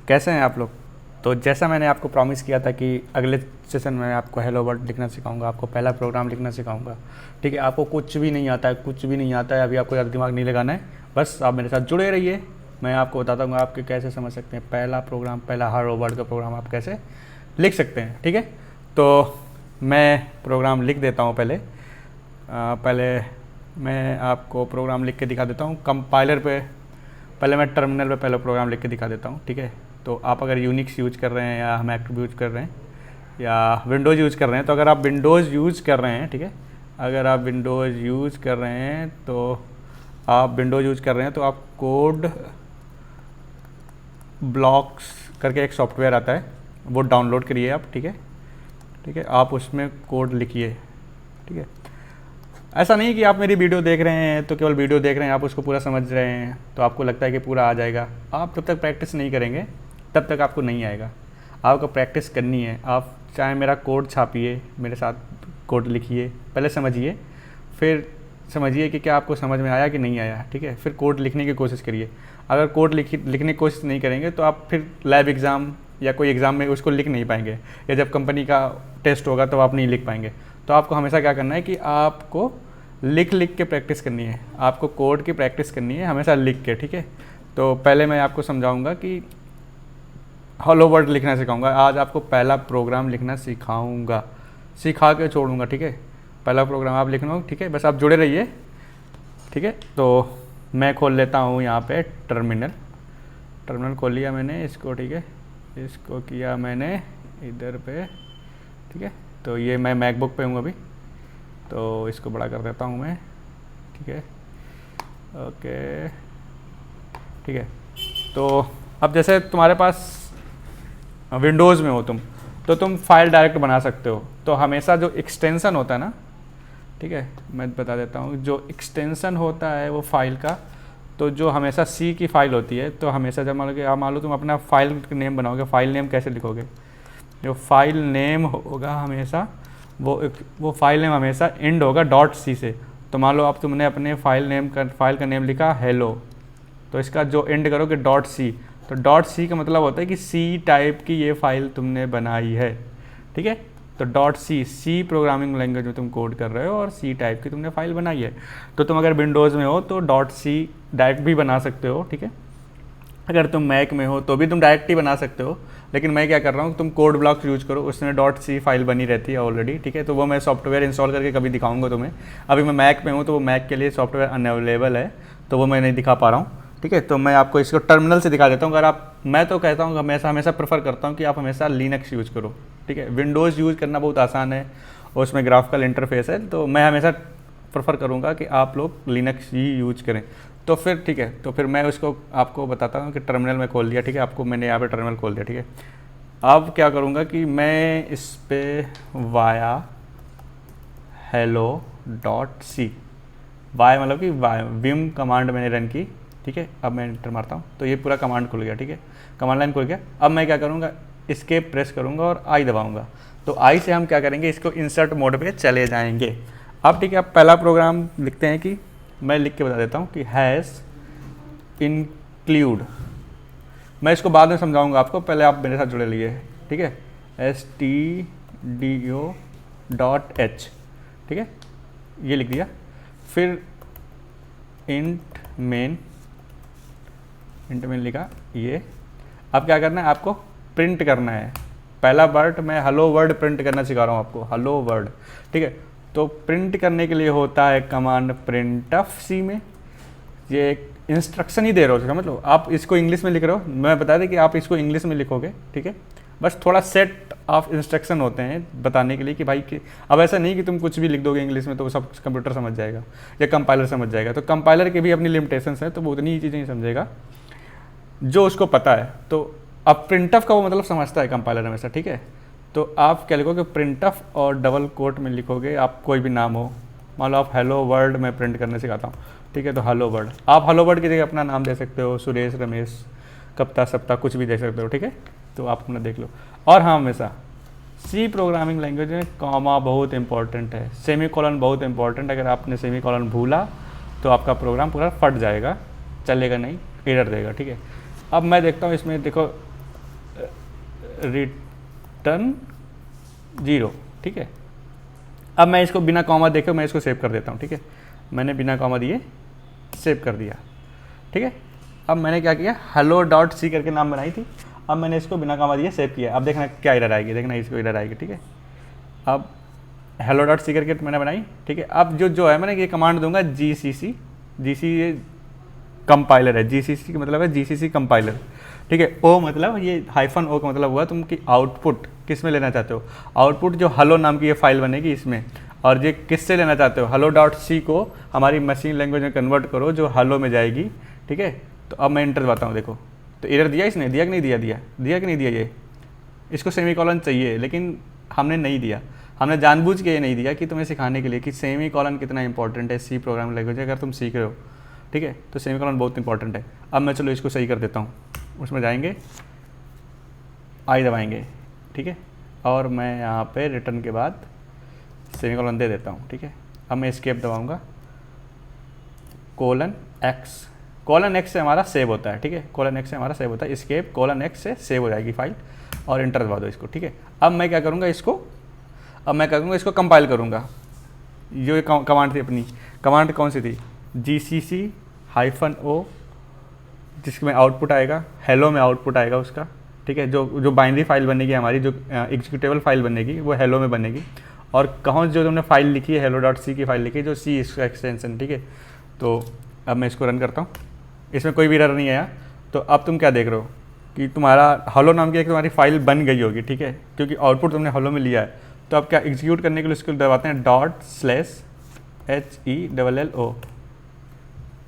कैसे हैं आप लोग। तो जैसा मैंने आपको प्रॉमिस किया था कि अगले सेशन में आपको हेलो वर्ल्ड लिखना सिखाऊंगा, आपको पहला प्रोग्राम लिखना सिखाऊंगा। ठीक है, आपको कुछ भी नहीं आता है, कुछ भी नहीं आता है, अभी आपको ज़्यादा दिमाग नहीं लगाना है, बस आप मेरे साथ जुड़े रहिए। मैं आपको बताता हूँ आप कैसे समझ सकते हैं पहला प्रोग्राम, पहला हेलो वर्ल्ड का प्रोग्राम आप कैसे लिख सकते हैं। ठीक है, तो मैं प्रोग्राम लिख देता हूँ। पहले मैं आपको प्रोग्राम लिख के दिखा देता हूँ कंपाइलर पे। पहले मैं टर्मिनल पे पहले प्रोग्राम लिख के दिखा देता हूँ। ठीक है, तो आप अगर यूनिक्स यूज कर रहे हैं या मैक यूज कर रहे हैं या विंडोज़ यूज़ कर रहे हैं, तो अगर आप विंडोज़ यूज़ कर रहे हैं, ठीक है, अगर आप विंडोज़ यूज़ कर रहे हैं तो आप कोड ब्लॉक्स करके एक सॉफ्टवेयर आता है, वो डाउनलोड करिए आप। ठीक है, आप उसमें कोड लिखिए। ठीक है, ऐसा नहीं कि आप मेरी वीडियो देख रहे हैं तो केवल वीडियो देख रहे हैं, आप उसको पूरा समझ रहे हैं तो आपको लगता है कि पूरा आ जाएगा। आप जब तक प्रैक्टिस नहीं करेंगे तब तक आपको नहीं आएगा। आपको प्रैक्टिस करनी है। आप चाहे मेरा कोड छापिए, मेरे साथ कोड लिखिए, पहले समझिए, फिर समझिए कि क्या आपको समझ में आया कि नहीं आया। ठीक है, फिर कोड लिखने की कोशिश करिए। अगर कोड लिखने की कोशिश नहीं करेंगे तो आप फिर लैब एग्ज़ाम या कोई एग्ज़ाम में उसको लिख नहीं पाएंगे, या जब कंपनी का टेस्ट होगा तो आप नहीं लिख पाएंगे। तो आपको हमेशा क्या करना है कि आपको लिख के प्रैक्टिस करनी है, आपको कोड की प्रैक्टिस करनी है हमेशा लिख के। ठीक है, तो पहले मैं आपको समझाऊंगा कि हेलो वर्ल्ड लिखना सिखाऊंगा। आज आपको पहला प्रोग्राम लिखना सिखा के छोड़ूंगा। ठीक है, पहला प्रोग्राम आप लिखना। ठीक है, बस आप जुड़े रहिए। ठीक है, तो मैं खोल लेता हूँ यहाँ पे टर्मिनल खोल लिया मैंने इसको। ठीक है, इसको किया मैंने इधर पे। ठीक है, तो ये मैं मैकबुक पे हूँ अभी, तो इसको बड़ा कर देता हूँ मैं। ठीक है, ओके। ठीक है, तो अब जैसे तुम्हारे पास विंडोज़ में हो तो तुम फाइल डायरेक्ट बना सकते हो। तो हमेशा जो एक्सटेंशन होता है ना, ठीक है, मैं बता देता हूँ, जो एक्सटेंशन होता है वो फाइल का, तो जो हमेशा सी की फाइल होती है, तो हमेशा जब मान लो तुम अपना फाइल नेम बनाओगे, फाइल नेम कैसे लिखोगे, जो फाइल नेम होगा हमेशा वो फाइल नेम हमेशा एंड होगा डॉट सी से। तो मान लो आप तुमने अपने फाइल का नेम लिखा हेलो, तो इसका जो एंड करोगे डॉट सी, तो डॉट सी का मतलब होता है कि सी टाइप की ये फाइल तुमने बनाई है। ठीक है, तो डॉट सी प्रोग्रामिंग लैंग्वेज में तुम कोड कर रहे हो और सी टाइप की तुमने फाइल बनाई है। तो तुम अगर विंडोज़ में हो तो डॉट सी डायरेक्ट भी बना सकते हो। ठीक है, अगर तुम मैक में हो तो भी तुम डायरेक्ट ही बना सकते हो, लेकिन मैं क्या कर रहा हूँ, तुम कोड ब्लॉक्स यूज करो, उसमें डॉट सी फाइल बनी रहती है ऑलरेडी। ठीक है, तो वो मैं सॉफ्टवेयर इंस्टॉल करके कभी दिखाऊंगा तुम्हें। अभी मैं मैक में हूँ तो वो मैक के लिए सॉफ्टवेयर अनअवेलेबल है, तो वो मैं नहीं दिखा पा रहा हूँ। ठीक है, तो मैं आपको इसको टर्मिनल से दिखा देता हूँ। मैं तो कहता हूँ हमेशा प्रेफर करता हूँ कि आप हमेशा लिनक्स यूज़ करो। ठीक है, विंडोज़ यूज़ करना बहुत आसान है और उसमें ग्राफिकल इंटरफेस है, तो मैं हमेशा प्रेफर करूँगा कि आप लोग लिनक्स ही यूज करें। तो फिर ठीक है, तो फिर मैं उसको आपको बताता हूँ कि टर्मिनल में खोल दिया। ठीक है, आपको मैंने यहाँ पे टर्मिनल खोल दिया। ठीक है, अब क्या करूँगा कि मैं इस पे वाया hello.c, वाई मतलब कि विम कमांड मैंने रन की। ठीक है, अब मैं एंटर मारता हूँ तो ये पूरा कमांड खुल गया। ठीक है, कमांड लाइन खुल गया। अब मैं क्या करूँगा, एस्केप प्रेस करूँगा और आई दबाऊँगा, तो आई से हम क्या करेंगे, इसको इंसर्ट मोड पे चले जाएंगे। अब ठीक है, अब पहला प्रोग्राम लिखते हैं कि मैं लिख के बता देता हूँ कि हैज़ इंक्लूड, मैं इसको बाद में समझाऊंगा आपको, पहले आप मेरे साथ जुड़े रहिए। ठीक है, stdio.h। ठीक है, ये लिख दिया। फिर इंट मेन लिखा ये। अब क्या करना है, आपको प्रिंट करना है। पहला वर्ड मैं हेलो वर्ड प्रिंट करना सिखा रहा हूँ आपको, हेलो वर्ड। ठीक है, तो प्रिंट करने के लिए होता है कमांड printf सी में। ये एक इंस्ट्रक्शन ही दे रहे हो, समझ लो। आप इसको इंग्लिश में लिख रहे हो, मैं बता दें कि आप इसको इंग्लिश में लिखोगे। ठीक है, बस थोड़ा सेट ऑफ इंस्ट्रक्शन होते हैं बताने के लिए कि भाई कि अब ऐसा नहीं कि तुम कुछ भी लिख दोगे इंग्लिश में तो सब कंप्यूटर समझ जाएगा या कंपाइलर समझ जाएगा। तो कंपाइलर की भी अपनी लिमिटेशंस है, तो वो उतनी ही चीज़ें नहीं समझेगा जो उसको पता है। तो अब प्रिंटफ का वो मतलब समझता है कंपाइलर हमेशा। ठीक है, तो आप क्या लिखोगे, प्रिंटफ और डबल कोट में लिखोगे आप कोई भी नाम हो। मान लो आप हेलो वर्ल्ड में प्रिंट करने सिखाता हूँ। ठीक है, तो हेलो वर्ल्ड, आप हेलो वर्ल्ड की जगह अपना नाम दे सकते हो, सुरेश, रमेश, कप्ता, सप्ता, कुछ भी दे सकते हो। ठीक है, तो आप अपना देख लो। और हाँ, हमेशा सी प्रोग्रामिंग लैंग्वेज में कॉमा बहुत इंपॉर्टेंट है, सेमी कॉलन बहुत इंपॉर्टेंट। अगर आपने सेमी कॉलन भूला तो आपका प्रोग्राम पूरा फट जाएगा, चलेगा नहीं, एरर देगा। ठीक है, अब मैं देखता हूँ इसमें, देखो रिटर्न 0, ठीक है। अब मैं इसको बिना कॉमा देखे मैं इसको सेव कर देता हूँ, ठीक है। मैंने बिना कॉमा दिए सेव कर दिया, ठीक है। अब मैंने क्या किया, हेलो डॉट सी करके नाम बनाई थी, अब मैंने इसको बिना कॉमा दिए सेव किया। अब देखना क्या एरर आएगी, देखना इसको एरर आएगी, ठीक है। अब हेलो डॉट सी करके मैंने बनाई, ठीक है। अब जो है मैंने ये कमांड दूंगा GCC ये कंपाइलर है, GCC का मतलब है GCC कंपाइलर, ठीक है। ओ मतलब ये हाइफन ओ का मतलब हुआ तुम कि आउटपुट किस में लेना चाहते हो, आउटपुट जो हेलो नाम की ये फाइल बनेगी इसमें, और ये किससे लेना चाहते हो, हेलो डॉट सी को हमारी मशीन लैंग्वेज में कन्वर्ट करो जो हेलो में जाएगी, ठीक है। तो अब मैं इंटर दबाता हूँ, देखो तो एरर दिया इसने, दिया कि नहीं दिया, दिया कि नहीं दिया। ये इसको सेमीकोलन चाहिए लेकिन हमने नहीं दिया, हमने जानबूझ के ये नहीं दिया कि तुम्हें सिखाने के लिए कि सेमीकोलन कितना इंपॉर्टेंट है सी प्रोग्रामिंग लैंग्वेज अगर तुम सीख रहे हो, ठीक है। तो सेमीकोलन बहुत इंपॉर्टेंट है। अब मैं चलो इसको सही कर देता हूँ, उसमें जाएंगे आई दबाएंगे, ठीक है। और मैं यहाँ पे रिटर्न के बाद सेमीकोलन दे देता हूँ, ठीक है। अब मैं एस्केप दबाऊँगा, :x से हमारा सेव होता है, ठीक है। :x से हमारा सेव होता है, एस्केप :x से सेव हो जाएगी फाइल, और इंटर दबा दो इसको, ठीक है। अब मैं क्या करूँगा इसको कंपाइल करूँगा। जो कमांड थी अपनी, कमांड कौन सी थी, GCC-O, जिसमें आउटपुट आएगा हेलो में आउटपुट आएगा उसका, ठीक है। जो बाइनरी फाइल बनेगी हमारी, जो एग्जीक्यूटेबल फाइल बनेगी वो हेलो में बनेगी, और कहाँ जो तुमने फाइल लिखी है हेलो डॉट सी की फाइल लिखी है जो सी इसका एक्सटेंशन, ठीक है। तो अब मैं इसको रन करता हूँ, इसमें कोई भी एरर नहीं आया। तो अब तुम क्या देख रहे हो कि तुम्हारा हेलो नाम की एक तुम्हारी फाइल बन गई होगी, ठीक है, क्योंकि आउटपुट तुमने हेलो में लिया है। तो अब क्या एग्जीक्यूट करने के लिए उसको दबाते हैं $HELLO,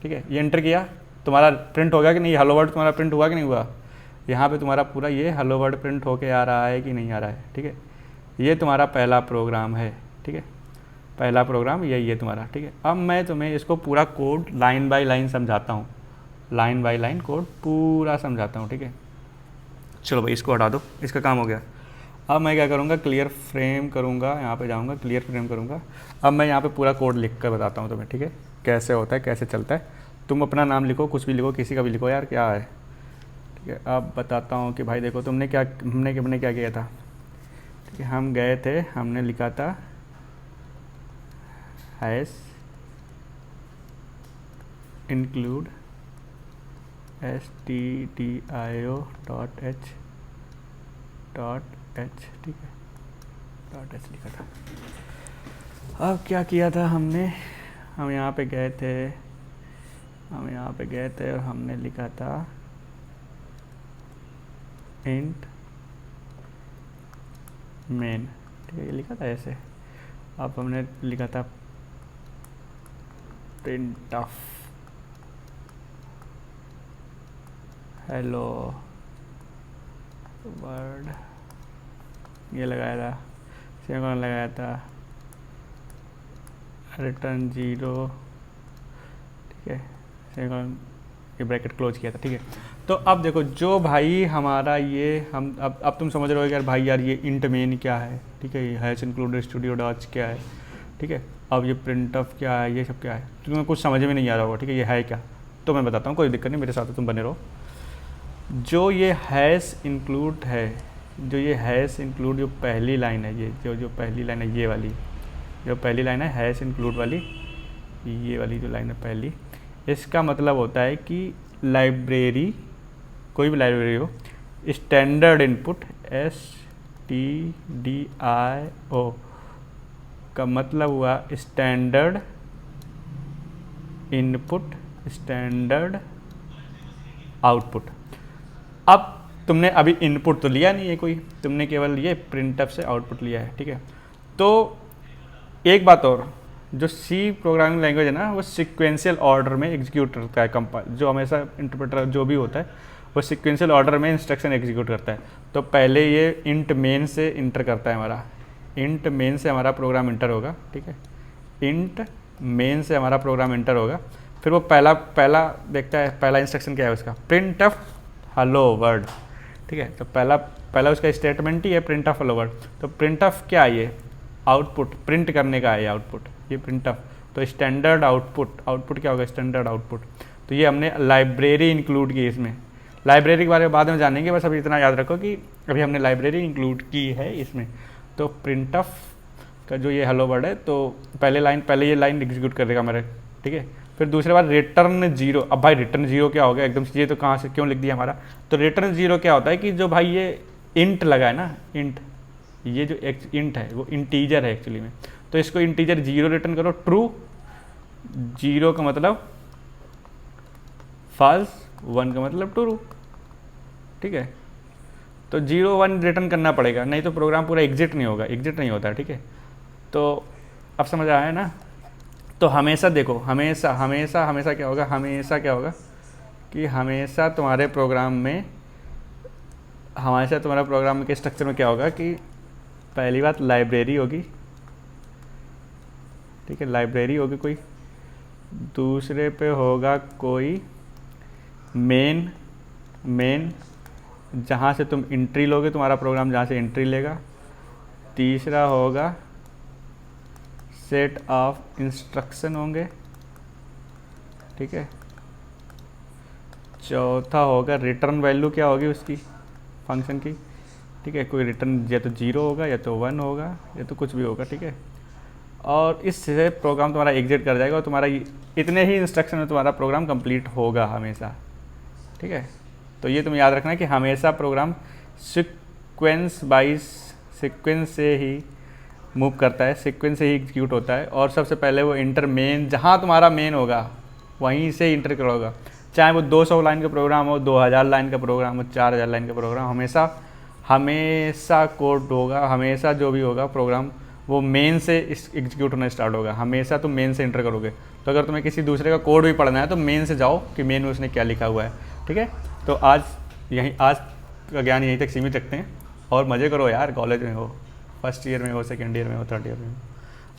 ठीक है। ये एंटर किया, तुम्हारा प्रिंट हो गया कि नहीं, हेलो वर्ड तुम्हारा प्रिंट हुआ कि नहीं हुआ। यहाँ पे तुम्हारा पूरा ये हेलो वर्ड प्रिंट होके आ रहा है कि नहीं आ रहा है, ठीक है। ये तुम्हारा पहला प्रोग्राम है, ठीक है, पहला प्रोग्राम यही है तुम्हारा, ठीक है। अब मैं तुम्हें इसको पूरा कोड लाइन बाय लाइन समझाता हूँ, लाइन बाय लाइन कोड पूरा समझाता हूँ, ठीक है। चलो भाई इसको हटा दो, इसका काम हो गया। अब मैं क्या करूँगा, क्लियर फ्रेम करूँगा, यहाँ पे जाऊँगा क्लियर फ्रेम करूँगा। अब मैं यहाँ पे पूरा कोड लिख कर बताता हूँ तुम्हें, ठीक है, कैसे होता है कैसे चलता है। तुम अपना नाम लिखो, कुछ भी लिखो, किसी का भी लिखो यार, क्या है, ठीक है। अब बताता हूँ कि भाई देखो हमने क्या किया था, ठीक है। हम गए थे, हमने लिखा था हैश इंक्लूड stdio.h, ठीक है, .h लिखा था। अब क्या किया था हमने, हम यहाँ पे गए थे और हमने लिखा था इंट मेन, ठीक है, ये लिखा था ऐसे। अब हमने लिखा था प्रिंट ऑफ हेलो वर्ड, ये लगाया था, सेमीकोलन लगाया था, रिटर्न 0, ठीक है, सेमीकोलन, ये ब्रैकेट क्लोज किया था, ठीक है। तो अब देखो जो भाई हमारा ये हम अब तुम समझ रहे हो यार भाई यार ये इंट मेन क्या है, ठीक है, ये हैश इंक्लूड स्टूडियो डॉच क्या है, ठीक है। अब ये प्रिंट ऑफ क्या है, ये सब क्या है, तुम्हें कुछ समझ में नहीं आ रहा होगा, ठीक है। ये है क्या, तो मैं बताता हूँ, कोई दिक्कत नहीं, मेरे साथ तुम बने रहो। जो ये हैश इंक्लूड है, जो पहली लाइन है, ये जो पहली लाइन है, ये वाली जो पहली लाइन है हैश इंक्लूड वाली, ये वाली जो लाइन है पहली, इसका मतलब होता है कि लाइब्रेरी, कोई भी लाइब्रेरी हो, स्टैंडर्ड इनपुट STDIO का मतलब हुआ स्टैंडर्ड इनपुट, स्टैंडर्ड आउटपुट। अब तुमने अभी इनपुट तो लिया नहीं है कोई, तुमने केवल ये प्रिंटफ से आउटपुट लिया है, ठीक है। तो एक बात और, जो सी प्रोग्रामिंग लैंग्वेज है ना, वो सीक्वेंशियल ऑर्डर में एग्जीक्यूट करता है, कंपाइल जो हमेशा इंटरप्रेटर जो भी होता है वो सीक्वेंशियल ऑर्डर में इंस्ट्रक्शन एग्जीक्यूट करता है। तो पहले ये इंट मेन से इंटर करता है, हमारा इंट मेन से हमारा प्रोग्राम इंटर होगा, ठीक है, इंट मेन से हमारा प्रोग्राम इंटर होगा। फिर वो पहला देखता है, पहला इंस्ट्रक्शन क्या है उसका, प्रिंट ऑफ हेलो वर्ड, ठीक है। तो पहला उसका स्टेटमेंट ही है प्रिंट ऑफ हेलो वर्ड। तो प्रिंट ऑफ क्या है, ये आउटपुट प्रिंट करने का है, आउटपुट, ये प्रिंट ऑफ। तो स्टैंडर्ड आउटपुट क्या होगा, स्टैंडर्ड आउटपुट। तो ये हमने लाइब्रेरी इंक्लूड की, इसमें लाइब्रेरी के बारे में बाद में जानेंगे, बस अभी इतना याद रखो कि अभी हमने लाइब्रेरी इंक्लूड की है इसमें। तो प्रिंटफ का जो ये हेलो वर्ड है, तो पहले ये लाइन एग्जीक्यूट कर देगा मेरे, ठीक है। फिर दूसरे बार रिटर्न जीरो। अब भाई रिटर्न जीरो क्या हो गया एकदम से, ये तो कहाँ से क्यों लिख दिया हमारा। तो रिटर्न जीरो क्या होता है कि जो भाई ये इंट लगा है ना, इंट, ये जो इंट है वो इंटीजर है एक्चुअली में, तो इसको इंटीजर जीरो रिटर्न करो, ट्रू, जीरो का मतलब फॉल्स, वन का मतलब ट्रू, ठीक है। तो 0 1 रिटर्न करना पड़ेगा, नहीं तो प्रोग्राम पूरा एग्जिट नहीं होगा, एग्जिट नहीं होता, ठीक है। तो अब समझ आया ना। तो हमेशा देखो, हमेशा हमेशा हमेशा क्या होगा, हमेशा क्या होगा कि हमेशा तुम्हारे प्रोग्राम में, हमेशा तुम्हारा प्रोग्राम के स्ट्रक्चर में क्या होगा कि पहली बात लाइब्रेरी होगी, ठीक है, लाइब्रेरी होगी कोई, दूसरे पे होगा कोई मेन जहाँ से तुम एंट्री लोगे, तुम्हारा प्रोग्राम जहाँ से एंट्री लेगा, तीसरा होगा सेट ऑफ इंस्ट्रक्शन होंगे, ठीक है, चौथा होगा रिटर्न वैल्यू क्या होगी उसकी फंक्शन की, ठीक है, कोई रिटर्न या तो 0 होगा या तो 1 होगा या तो कुछ भी होगा, ठीक है। और इससे प्रोग्राम तुम्हारा एग्जिट कर जाएगा और तुम्हारा इतने ही इंस्ट्रक्शन में तुम्हारा प्रोग्राम कंप्लीट होगा हमेशा, ठीक है। तो ये तुम याद रखना कि हमेशा प्रोग्राम सीक्वेंस से ही मूव करता है, सीक्वेंस से ही एग्जीक्यूट होता है, और सबसे पहले वो इंटर मेन, जहाँ तुम्हारा मेन होगा वहीं से इंटर करोगा, चाहे वो 200 लाइन का प्रोग्राम हो, 2000 लाइन का प्रोग्राम हो, 4000 लाइन का प्रोग्राम, हमेशा कोड होगा, हमेशा जो भी होगा प्रोग्राम वो मेन से एग्जीक्यूट होना स्टार्ट होगा, हमेशा तुम मेन से इंटर करोगे। तो अगर तुम्हें किसी दूसरे का कोड भी पढ़ना है तो मेन से जाओ कि मेन में उसने क्या लिखा हुआ है, ठीक है। तो आज का ज्ञान यहीं तक सीमित रखते हैं, और मज़े करो यार, कॉलेज में हो, फर्स्ट ईयर में हो, सेकेंड ईयर में हो, थर्ड ईयर में हो,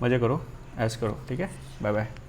मज़े करो, ऐश करो, ठीक है। Bye bye.